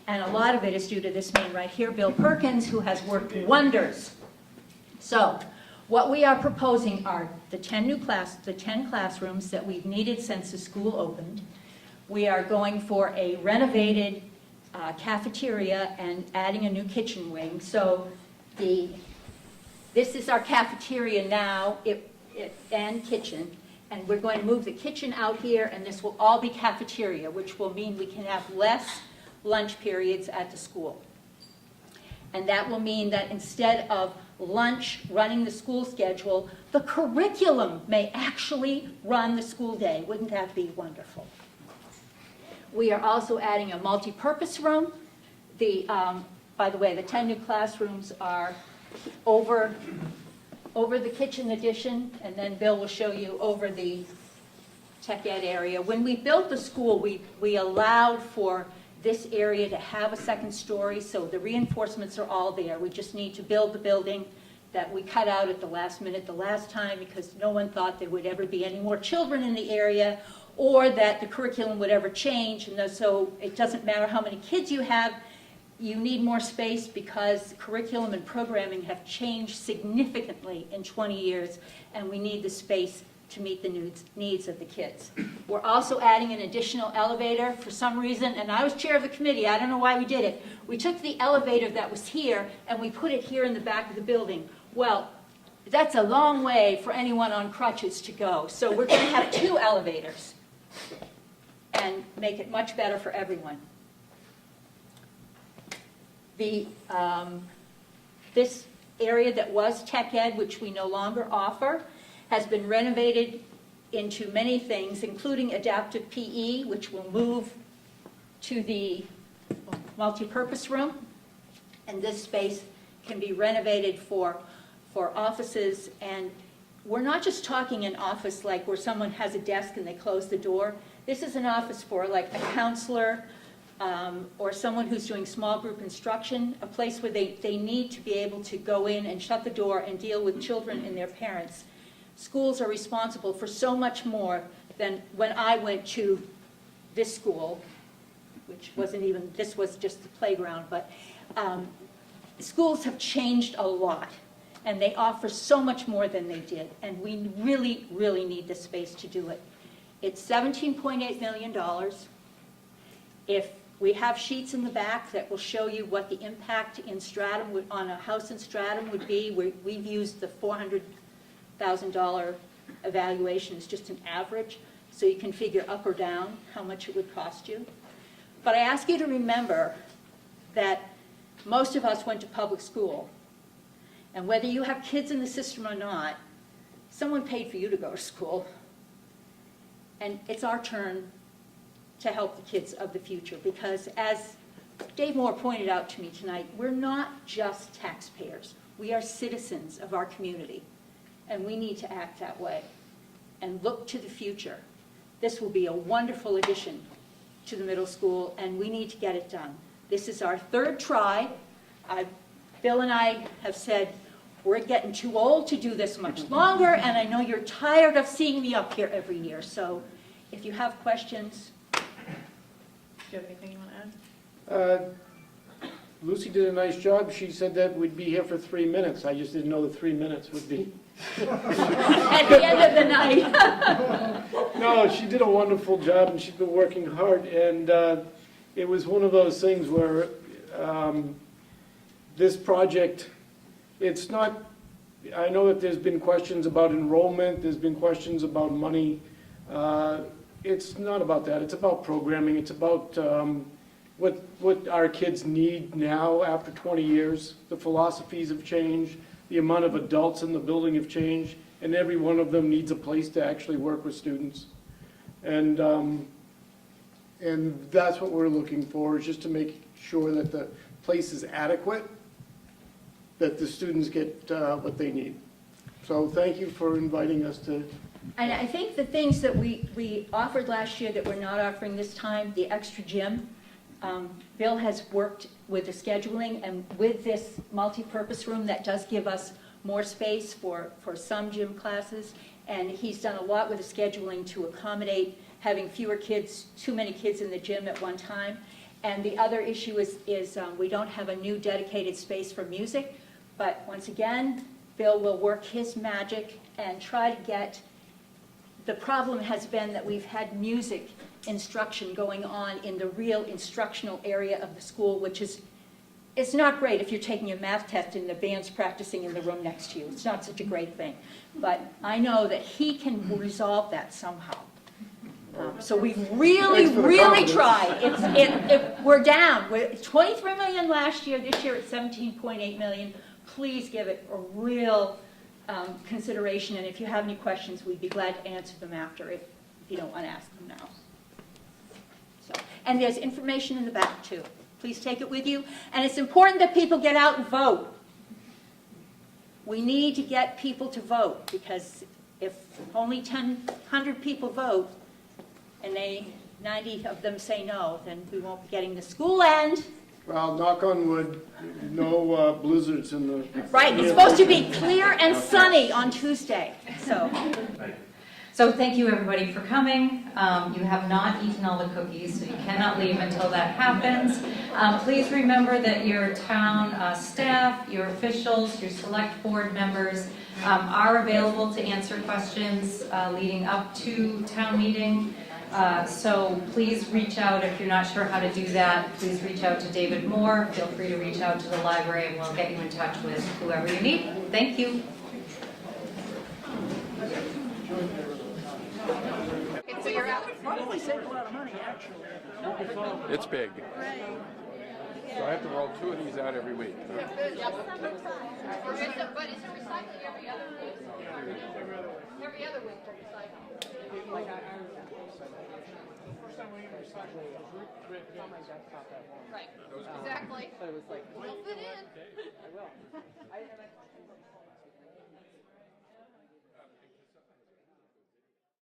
And a lot of it is due to this man right here, Bill Perkins, who has worked wonders. So what we are proposing are the 10 classrooms that we've needed since the school opened. We are going for a renovated cafeteria and adding a new kitchen wing. So this is our cafeteria now and kitchen, and we're going to move the kitchen out here, and this will all be cafeteria, which will mean we can have less lunch periods at the school. And that will mean that instead of lunch running the school schedule, the curriculum may actually run the school day. Wouldn't that be wonderful? We are also adding a multi-purpose room. By the way, the 10 new classrooms are over the kitchen addition, and then Bill will show you over the tech ed area. When we built the school, we allowed for this area to have a second story, so the reinforcements are all there. We just need to build the building that we cut out at the last minute the last time, because no one thought there would ever be any more children in the area, or that the curriculum would ever change. And so it doesn't matter how many kids you have, you need more space, because curriculum and programming have changed significantly in 20 years, and we need the space to meet the needs of the kids. We're also adding an additional elevator for some reason, and I was chair of the committee, I don't know why we did it. We took the elevator that was here and we put it here in the back of the building. Well, that's a long way for anyone on crutches to go, so we're going to have 2 elevators and make it much better for everyone. This area that was tech ed, which we no longer offer, has been renovated into many things, including adaptive PE, which will move to the multi-purpose room. And this space can be renovated for offices and we're not just talking an office like where someone has a desk and they close the door. This is an office for like a counselor or someone who's doing small group instruction, a place where they need to be able to go in and shut the door and deal with children and their parents. Schools are responsible for so much more than when I went to this school, which wasn't even, this was just the playground, but schools have changed a lot, and they offer so much more than they did, and we really, really need the space to do it. It's $17.8 million. If we have sheets in the back that will show you what the impact in Stratham, on a house in Stratham would be, we've used the $400,000 evaluation as just an average, so you can figure up or down how much it would cost you. But I ask you to remember that most of us went to public school, and whether you have kids in the system or not, someone paid for you to go to school, and it's our turn to help the kids of the future, because as Dave Moore pointed out to me tonight, we're not just taxpayers. We are citizens of our community, and we need to act that way and look to the future. This will be a wonderful addition to the middle school, and we need to get it done. This is our third try. Bill and I have said, we're getting too old to do this much longer, and I know you're tired of seeing me up here every year. So if you have questions. Do you have anything you want to add? Lucy did a nice job. She said that we'd be here for 3 minutes. I just didn't know the 3 minutes would be. At the end of the night. No, she did a wonderful job, and she's been working hard. And it was one of those things where this project, it's not, I know that there's been questions about enrollment, there's been questions about money. It's not about that. It's about programming. It's about what our kids need now after 20 years. The philosophies have changed. The amount of adults in the building have changed. And every one of them needs a place to actually work with students. And that's what we're looking for, is just to make sure that the place is adequate, that the students get what they need. So thank you for inviting us to. And I think the things that we offered last year that we're not offering this time, the extra gym, Bill has worked with the scheduling and with this multi-purpose room that does give us more space for some gym classes. And he's done a lot with the scheduling to accommodate having fewer kids, too many kids in the gym at one time. And the other issue is we don't have a new dedicated space for music. But once again, Bill will work his magic and try to get. The problem has been that we've had music instruction going on in the real instructional area of the school, which is, it's not great if you're taking a math test and the band's practicing in the room next to you. It's not such a great thing. But I know that he can resolve that somehow. So we've really tried. We're down. We're 23 million last year. This year it's 17.8 million. Please give it a real consideration, and if you have any questions, we'd be glad to answer them after if you don't want to ask them now. So, and there's information in the back too. Please take it with you. And it's important that people get out and vote. We need to get people to vote, because if only 100 people vote and 90 of them say no, then we won't be getting the school end. Well, knock on wood, no blizzards in the. Right, it's supposed to be clear and sunny on Tuesday, so. So thank you, everybody, for coming. You have not eaten all the cookies, so you cannot leave until that happens. Please remember that your town staff, your officials, your select board members are available to answer questions leading up to town meeting. So please reach out if you're not sure how to do that. Please reach out to David Moore. Feel free to reach out to the library, and we'll get you in touch with whoever you need. Thank you. So you're out. Probably save a lot of money, actually. It's big. So I have to roll 2 of these out every week. But is it recycling every other week? Every other week for recycling. Right. Exactly. But it was like, we'll fit in. I will.